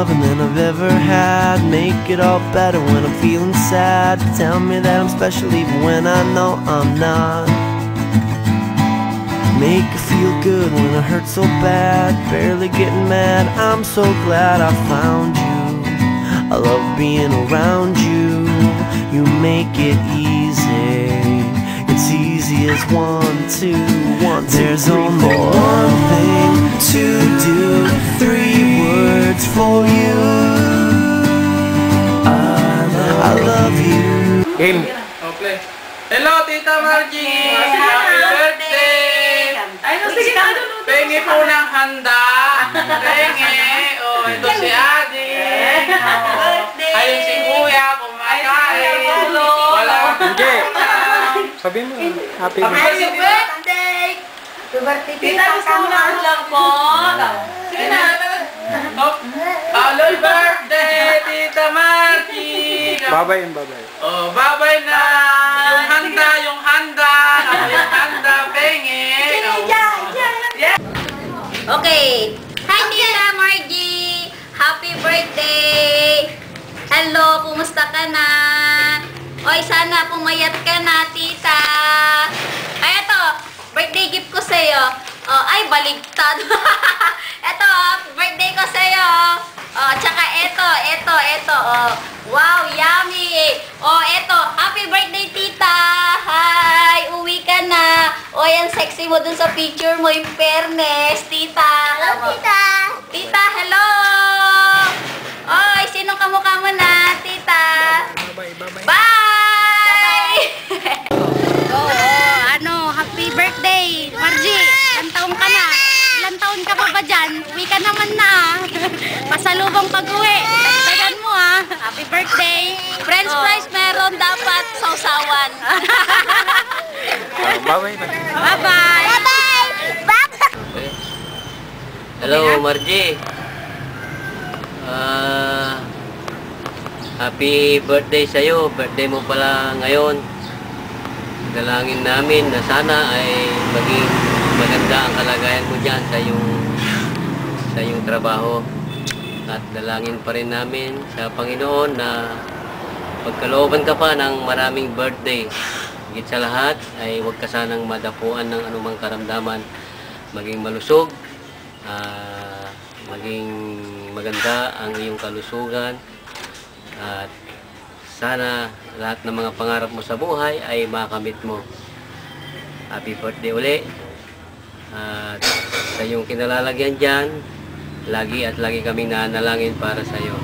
Than I've ever had. Make it all better when I'm feeling sad. Tell me that I'm special even when I know I'm not. Make it feel good when I hurt so bad. Barely getting mad, I'm so glad I found you. I love being around you. You make it easy. It's easy as 1, 2, 1, 2, there's 3, only 4. One thing to do, 3 words for you. I love you. Game. Okay. Hello, Tita Margie. Happy birthday. Pengi po ng handa. Pengi. Oh, ito si Adi. Ayun si Kuya. Kumakain. Wala. Hindi. Sabihin mo. Happy birthday. Tita, gusto mo na lang po. Happy birthday, Tita Margie. Babay. Oh, babay na. Yung handa. Yung handa, pengi. Okay. Hi, Tita Margie. Happy birthday. Hello, kumusta ka na? Oy, sana pumayat ka na, Tita. Ay, ito. Birthday gift ko sa'yo. Oh, ay, baligtad. Ito, birthday ko sa'yo. Oh, tsaka ito. Oh, wow, yummy. Oh, ito, happy birthday, Tita. Hi, uwi ka na. Oh, yan, sexy mo dun sa picture mo, in fairness, Tita. Hello, Tita. Tita, hello. Oy, sinong kamukha mo na, Tita? Bye! Happy birthday, Margie. Ilang taon ka na? Ilang taon ka pa ba dyan? Uwi ka naman na. Pasalubong pag-uwi. Tagan mo Happy birthday. French fries meron dapat sausawan. Bye-bye. Bye-bye. Bye-bye. Hello, Margie. Happy birthday sa'yo. Birthday mo pala ngayon. Dalangin namin na sana ay maging maganda ang kalagayan mo dyan sa iyong trabaho. At dalangin pa rin namin sa Panginoon na pagkalooban ka pa ng maraming birthday. Higit sa lahat ay huwag ka sanang madapuan ng anumang karamdaman. Maging malusog, maging maganda ang iyong kalusugan, at sana lahat ng mga pangarap mo sa buhay ay makamit mo. Happy birthday uli. At sa iyong kinalalagyan dyan, lagi at lagi kaming nanalangin para sa iyo.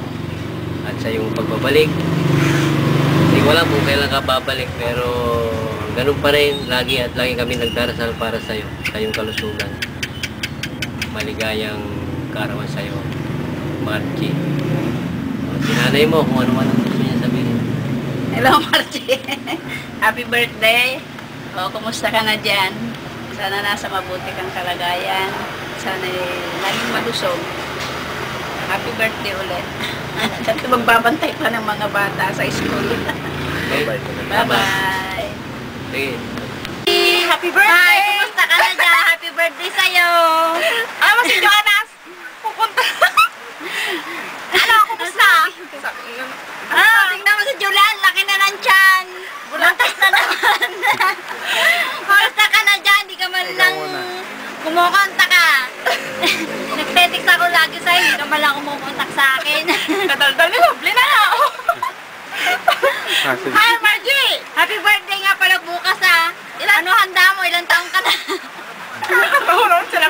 At sa iyong pagbabalik, hindi ko alam kung kailan ka babalik, pero ganun pa rin, lagi at lagi kami nagdarasal para sa iyo, sa iyong kalusugan. Maligayang kaarawan sa iyo, Margie. Sinanay mo kung ano man ang gusto niya sabihin. Hello, Margie. Happy birthday. O, kumusta ka na dyan? Sana nasa mabuti kang kalagayan. Sana laging malusog. Happy birthday ulit. Dati magbabantay pa ng mga bata sa school. Bye-bye. Bye-bye. Sige. Happy birthday! Hi, kumusta ka na dyan? Happy birthday sa'yo. Si Jonas. Pupunta. Ano, kumusta? Tingnan mo si Julian. Laki na ng tiyan. Bulantas na naman. Kumusta ka na dyan? Di ka man lang kumukontak ka. Nagtetext ako lagi sa'yo. Hindi ka man lang kumukontak sa akin. Kadaldal ni Lovely na ako. Hi, Margie! Happy birthday nga pala bukas Ano handa mo? Ilang taong ka na? Nakatulong sila.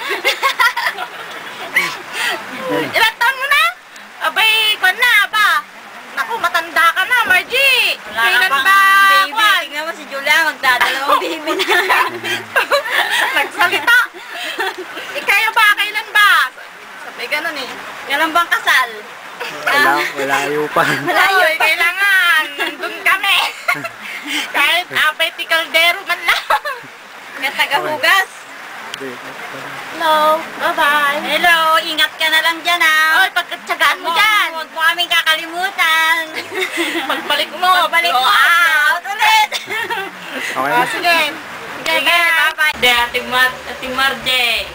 Ilang taon mo na? Abay, kwan na ba? Naku, matanda ka na, Margie. Kailan ba? Baby, tingnan mo si Julia, magdadalawang baby na. Nagsalita. Kayo ba? Kailan ba? Sabi ganun Kailan bang kasal? Malayo pa. Malayo, kailangan. Nandun kami. Kahit apay tikaldero man lang. Kaya tagahugas. Hello. Bye-bye. Hello, ingat ka na lang dyan ah. Oy, pagkatsagaan mo dyan. Huwag mo kaming kakalimutan. Pagbalik mo. Balik mo out ulit. Okay na. Sige. Sige, bye-bye. Ate Marje.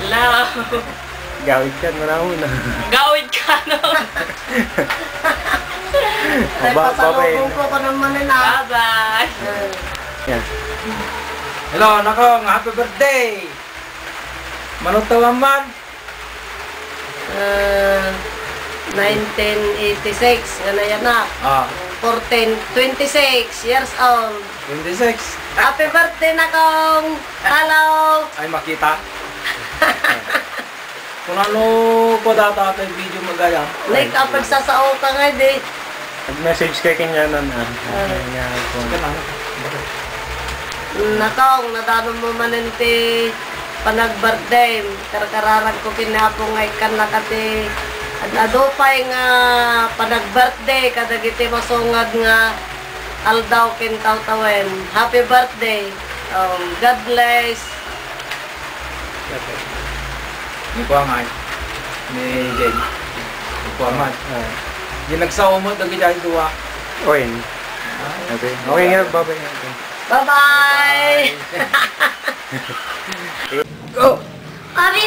Hello. Gawid ka na una. Gawid ka no. Babay. Bye-bye. Yan. Hello, nako, happy birthday! Manutaw man. 1986, yan na. Ah, 26 years old. 26. Happy birthday na kong. Hello. Ay, makita. Kung ano po data ito yung video magaya. Nick, kapag sasao ka nga, di. Message kay kanya na na. Nakong, nadano mo maninti panag-birthday. Karkararag ko kinapong ay kan nakati. At adupay nga panag-birthday, kadagiti masungad nga aldaw kintaw-tawen. Happy birthday. God bless. Ni Kuamay. Ni Jen. Ni Kuamay. Yung nagsaumot, nagigay duwa. Oy. Okay. Okay nga, babay. Bye-bye. Go! Happy